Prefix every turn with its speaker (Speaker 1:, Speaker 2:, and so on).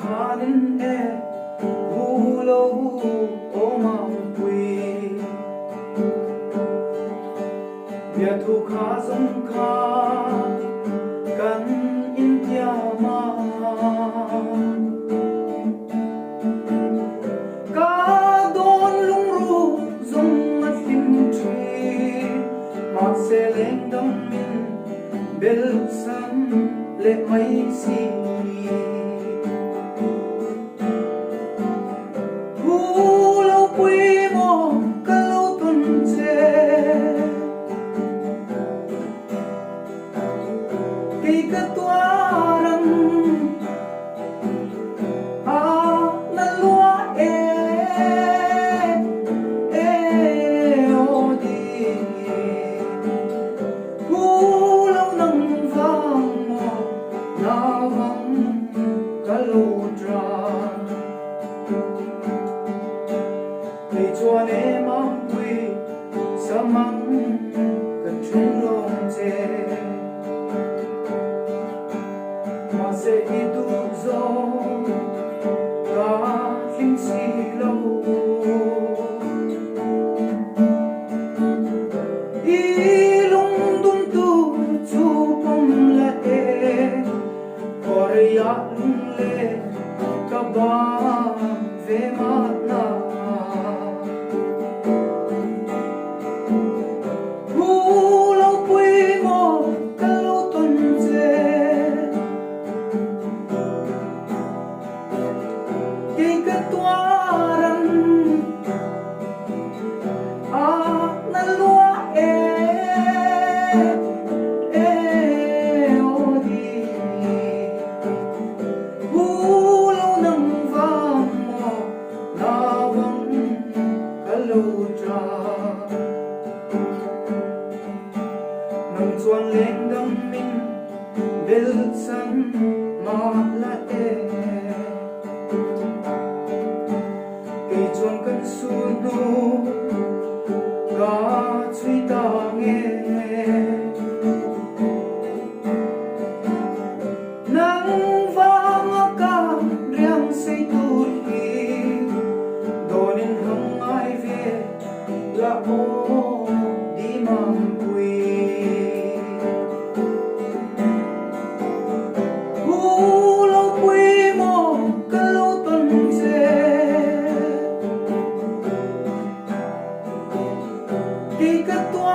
Speaker 1: khanin e hulo o ma pui bia thu kha song kha kan india ma ka don lung ru zong a hlim thi ma se leng dam min bel san le mai si hulo pui mo ka lo tun che ki ka tua rang a na lua o di hulo nang vang mo na vang ka lo tra thầy chúa em mong quy sa măng cần chung lòng chê mà sẽ đi tu do cả linh si lâu y lung tung tu chu pom la e korea lung le ka ba ve ma na hulo pui mo ka lo tun che ki ka tua ran a na lua o di hulo nang vang mo na vang ka lo tra nang chuan leng dam min bel san ma la e ke chuan kan su nu ga chui ta nge nang vang ka riang sei tu hi donin hang ai ve la o di mang pui hulo pui mo ka lo tun che ki ka tua